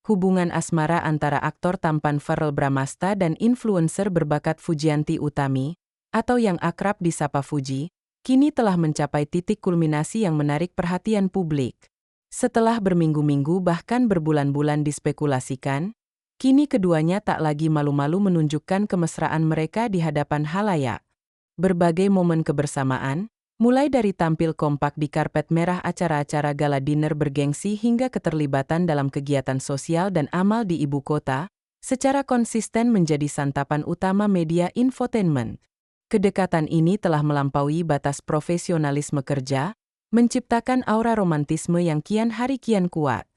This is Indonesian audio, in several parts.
hubungan asmara antara aktor tampan Verrell Bramasta dan influencer berbakat Fujianti Utami, atau yang akrab disapa Fuji, kini telah mencapai titik kulminasi yang menarik perhatian publik. Setelah berminggu-minggu bahkan berbulan-bulan dispekulasikan, kini keduanya tak lagi malu-malu menunjukkan kemesraan mereka di hadapan halayak. Berbagai momen kebersamaan, mulai dari tampil kompak di karpet merah acara-acara gala dinner bergengsi hingga keterlibatan dalam kegiatan sosial dan amal di ibu kota, secara konsisten menjadi santapan utama media infotainment. Kedekatan ini telah melampaui batas profesionalisme kerja, menciptakan aura romantisme yang kian hari kian kuat.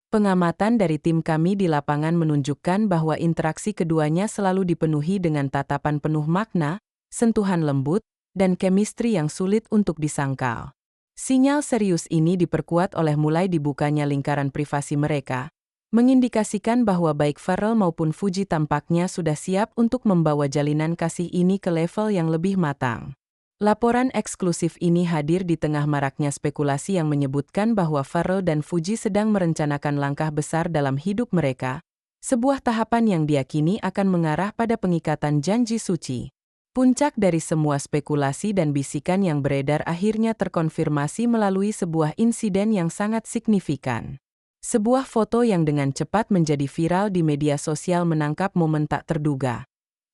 Pengamatan dari tim kami di lapangan menunjukkan bahwa interaksi keduanya selalu dipenuhi dengan tatapan penuh makna, sentuhan lembut, dan chemistry yang sulit untuk disangkal. Sinyal serius ini diperkuat oleh mulai dibukanya lingkaran privasi mereka, mengindikasikan bahwa baik Verrell maupun Fuji tampaknya sudah siap untuk membawa jalinan kasih ini ke level yang lebih matang. Laporan eksklusif ini hadir di tengah maraknya spekulasi yang menyebutkan bahwa Verrell dan Fuji sedang merencanakan langkah besar dalam hidup mereka, sebuah tahapan yang diyakini akan mengarah pada pengikatan janji suci. Puncak dari semua spekulasi dan bisikan yang beredar akhirnya terkonfirmasi melalui sebuah insiden yang sangat signifikan. Sebuah foto yang dengan cepat menjadi viral di media sosial menangkap momen tak terduga.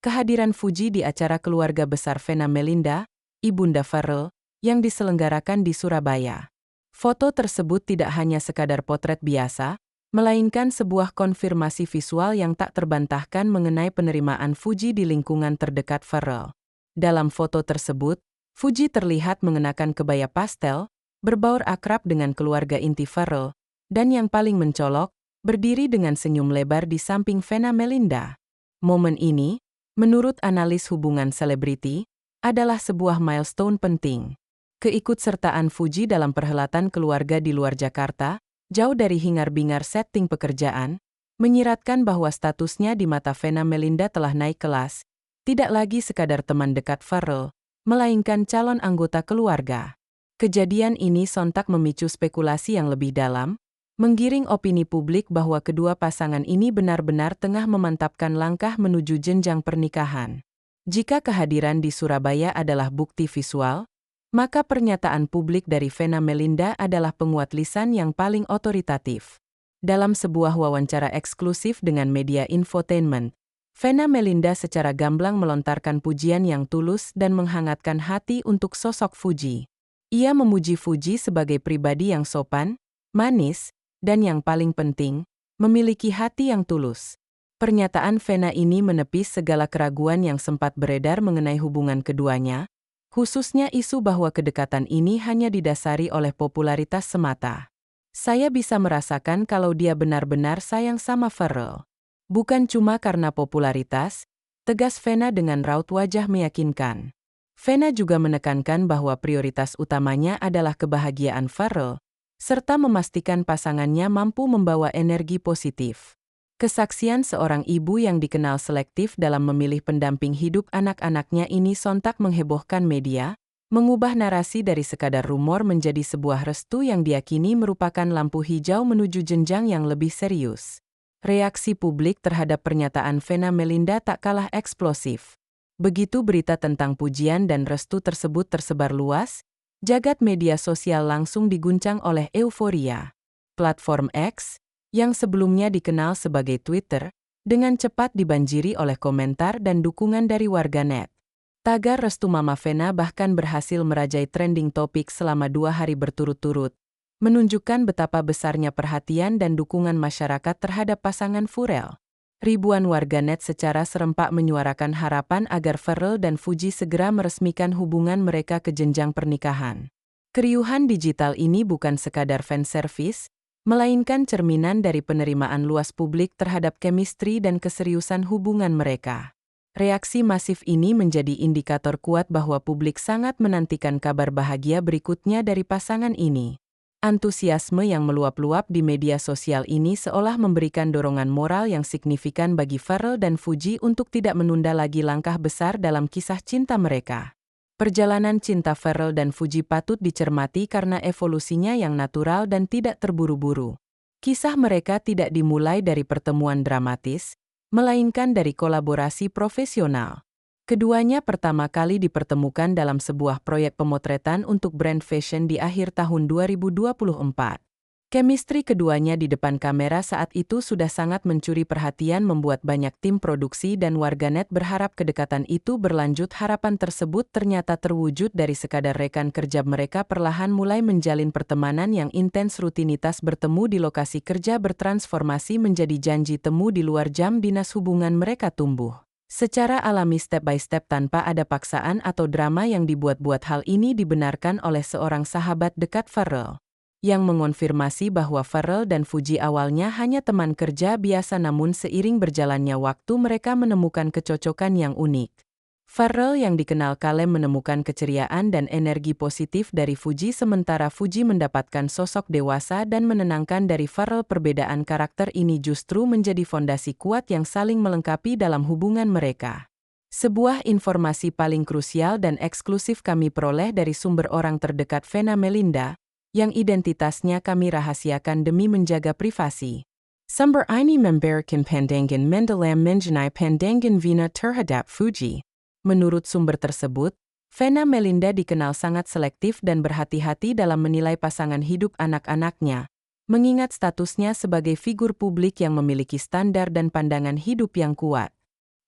Kehadiran Fuji di acara keluarga besar Vena Melinda, Ibunda Verrell, yang diselenggarakan di Surabaya. Foto tersebut tidak hanya sekadar potret biasa, melainkan sebuah konfirmasi visual yang tak terbantahkan mengenai penerimaan Fuji di lingkungan terdekat Verrell. Dalam foto tersebut, Fuji terlihat mengenakan kebaya pastel, berbaur akrab dengan keluarga inti Verrell, dan yang paling mencolok, berdiri dengan senyum lebar di samping Vena Melinda. Momen ini, menurut analis hubungan selebriti, adalah sebuah milestone penting. Keikutsertaan Fuji dalam perhelatan keluarga di luar Jakarta, jauh dari hingar-bingar setting pekerjaan, menyiratkan bahwa statusnya di mata Vena Melinda telah naik kelas, tidak lagi sekadar teman dekat Verrell, melainkan calon anggota keluarga. Kejadian ini sontak memicu spekulasi yang lebih dalam, menggiring opini publik bahwa kedua pasangan ini benar-benar tengah memantapkan langkah menuju jenjang pernikahan. Jika kehadiran di Surabaya adalah bukti visual, maka pernyataan publik dari Vena Melinda adalah penguat lisan yang paling otoritatif. Dalam sebuah wawancara eksklusif dengan media infotainment, Vena Melinda secara gamblang melontarkan pujian yang tulus dan menghangatkan hati untuk sosok Fuji. Ia memuji Fuji sebagai pribadi yang sopan, manis, dan yang paling penting, memiliki hati yang tulus. Pernyataan Vena ini menepis segala keraguan yang sempat beredar mengenai hubungan keduanya, khususnya isu bahwa kedekatan ini hanya didasari oleh popularitas semata. Saya bisa merasakan kalau dia benar-benar sayang sama Verrell. Bukan cuma karena popularitas, tegas Vena dengan raut wajah meyakinkan. Vena juga menekankan bahwa prioritas utamanya adalah kebahagiaan Verrell, serta memastikan pasangannya mampu membawa energi positif. Kesaksian seorang ibu yang dikenal selektif dalam memilih pendamping hidup anak-anaknya ini sontak menghebohkan media, mengubah narasi dari sekadar rumor menjadi sebuah restu yang diyakini merupakan lampu hijau menuju jenjang yang lebih serius. Reaksi publik terhadap pernyataan Vena Melinda tak kalah eksplosif. Begitu berita tentang pujian dan restu tersebut tersebar luas, jagat media sosial langsung diguncang oleh euforia. Platform X, yang sebelumnya dikenal sebagai Twitter, dengan cepat dibanjiri oleh komentar dan dukungan dari warganet. Tagar restu Mama Vena bahkan berhasil merajai trending topik selama 2 hari berturut-turut, menunjukkan betapa besarnya perhatian dan dukungan masyarakat terhadap pasangan Verrell. Ribuan warganet secara serempak menyuarakan harapan agar Verrell dan Fuji segera meresmikan hubungan mereka ke jenjang pernikahan. Keriuhan digital ini bukan sekadar fanservice, melainkan cerminan dari penerimaan luas publik terhadap chemistry dan keseriusan hubungan mereka. Reaksi masif ini menjadi indikator kuat bahwa publik sangat menantikan kabar bahagia berikutnya dari pasangan ini. Antusiasme yang meluap-luap di media sosial ini seolah memberikan dorongan moral yang signifikan bagi Verrell dan Fuji untuk tidak menunda lagi langkah besar dalam kisah cinta mereka. Perjalanan cinta Verrell dan Fuji patut dicermati karena evolusinya yang natural dan tidak terburu-buru. Kisah mereka tidak dimulai dari pertemuan dramatis, melainkan dari kolaborasi profesional. Keduanya pertama kali dipertemukan dalam sebuah proyek pemotretan untuk brand fashion di akhir tahun 2024. Chemistry keduanya di depan kamera saat itu sudah sangat mencuri perhatian membuat banyak tim produksi dan warganet berharap kedekatan itu berlanjut. Harapan tersebut ternyata terwujud dari sekadar rekan kerja mereka perlahan mulai menjalin pertemanan yang intens. Rutinitas bertemu di lokasi kerja bertransformasi menjadi janji temu di luar jam dinas. Hubungan mereka tumbuh secara alami step by step tanpa ada paksaan atau drama yang dibuat-buat. Hal ini dibenarkan oleh seorang sahabat dekat Farrell, yang mengonfirmasi bahwa Farrell dan Fuji awalnya hanya teman kerja biasa, namun seiring berjalannya waktu mereka menemukan kecocokan yang unik. Farrell yang dikenal kalem menemukan keceriaan dan energi positif dari Fuji, sementara Fuji mendapatkan sosok dewasa dan menenangkan dari Farrell. Perbedaan karakter ini justru menjadi fondasi kuat yang saling melengkapi dalam hubungan mereka. Sebuah informasi paling krusial dan eksklusif kami peroleh dari sumber orang terdekat Vena Melinda, yang identitasnya kami rahasiakan demi menjaga privasi. Sumber ini memberkan pandangan mendalam mengenai pandangan Vena terhadap Fuji. Menurut sumber tersebut, Vena Melinda dikenal sangat selektif dan berhati-hati dalam menilai pasangan hidup anak-anaknya, mengingat statusnya sebagai figur publik yang memiliki standar dan pandangan hidup yang kuat.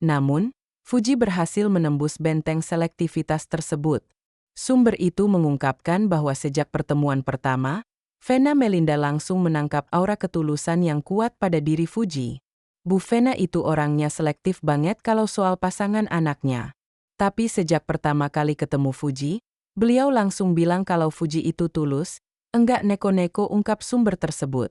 Namun, Fuji berhasil menembus benteng selektivitas tersebut. Sumber itu mengungkapkan bahwa sejak pertemuan pertama, Vena Melinda langsung menangkap aura ketulusan yang kuat pada diri Fuji. Bu Vena itu orangnya selektif banget kalau soal pasangan anaknya. Tapi sejak pertama kali ketemu Fuji, beliau langsung bilang kalau Fuji itu tulus, enggak neko-neko, ungkap sumber tersebut.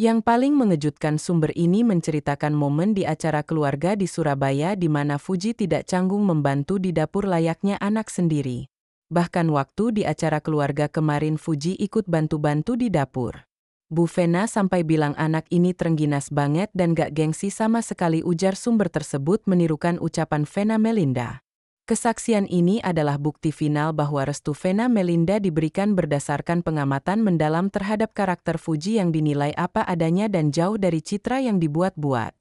Yang paling mengejutkan, sumber ini menceritakan momen di acara keluarga di Surabaya di mana Fuji tidak canggung membantu di dapur layaknya anak sendiri. Bahkan waktu di acara keluarga kemarin Fuji ikut bantu-bantu di dapur. Bu Vena sampai bilang anak ini terengginas banget dan gak gengsi sama sekali, ujar sumber tersebut menirukan ucapan Vena Melinda. Kesaksian ini adalah bukti final bahwa restu Vena Melinda diberikan berdasarkan pengamatan mendalam terhadap karakter Fuji yang dinilai apa adanya dan jauh dari citra yang dibuat-buat.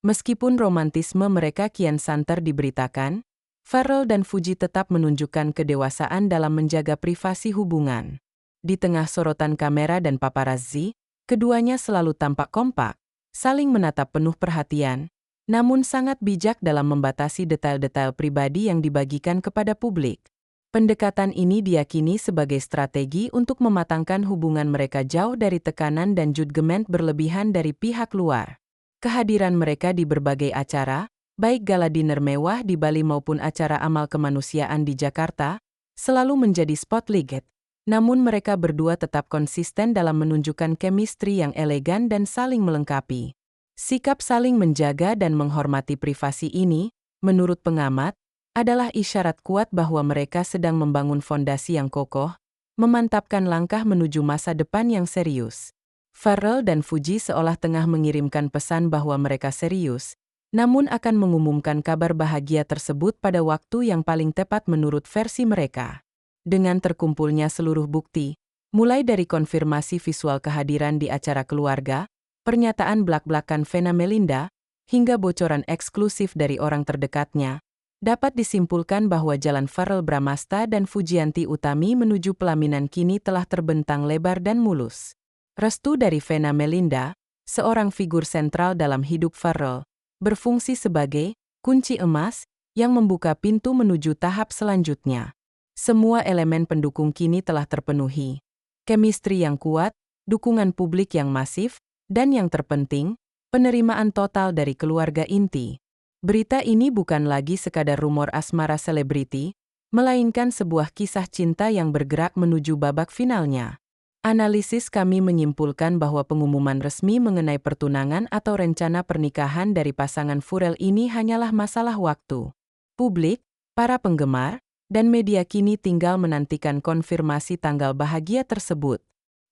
Meskipun romantisme mereka kian santer diberitakan, Farrell dan Fuji tetap menunjukkan kedewasaan dalam menjaga privasi hubungan. Di tengah sorotan kamera dan paparazzi, keduanya selalu tampak kompak, saling menatap penuh perhatian, namun sangat bijak dalam membatasi detail-detail pribadi yang dibagikan kepada publik. Pendekatan ini diyakini sebagai strategi untuk mematangkan hubungan mereka jauh dari tekanan dan judgement berlebihan dari pihak luar. Kehadiran mereka di berbagai acara, baik gala dinner mewah di Bali maupun acara amal kemanusiaan di Jakarta, selalu menjadi spotlight. Namun mereka berdua tetap konsisten dalam menunjukkan chemistry yang elegan dan saling melengkapi. Sikap saling menjaga dan menghormati privasi ini, menurut pengamat, adalah isyarat kuat bahwa mereka sedang membangun fondasi yang kokoh, memantapkan langkah menuju masa depan yang serius. Farrell dan Fuji seolah tengah mengirimkan pesan bahwa mereka serius, namun akan mengumumkan kabar bahagia tersebut pada waktu yang paling tepat menurut versi mereka. Dengan terkumpulnya seluruh bukti, mulai dari konfirmasi visual kehadiran di acara keluarga, pernyataan blak-blakan Vena Melinda, hingga bocoran eksklusif dari orang terdekatnya, dapat disimpulkan bahwa jalan Farrell Bramastha dan Fujianti Utami menuju pelaminan kini telah terbentang lebar dan mulus. Restu dari Vena Melinda, seorang figur sentral dalam hidup Farrell, berfungsi sebagai kunci emas yang membuka pintu menuju tahap selanjutnya. Semua elemen pendukung kini telah terpenuhi. Chemistry yang kuat, dukungan publik yang masif, dan yang terpenting, penerimaan total dari keluarga inti. Berita ini bukan lagi sekadar rumor asmara selebriti, melainkan sebuah kisah cinta yang bergerak menuju babak finalnya. Analisis kami menyimpulkan bahwa pengumuman resmi mengenai pertunangan atau rencana pernikahan dari pasangan Farrell ini hanyalah masalah waktu. Publik, para penggemar, dan media kini tinggal menantikan konfirmasi tanggal bahagia tersebut.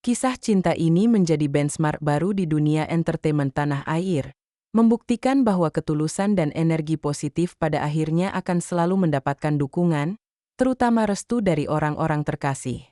Kisah cinta ini menjadi benchmark baru di dunia entertainment tanah air, membuktikan bahwa ketulusan dan energi positif pada akhirnya akan selalu mendapatkan dukungan, terutama restu dari orang-orang terkasih.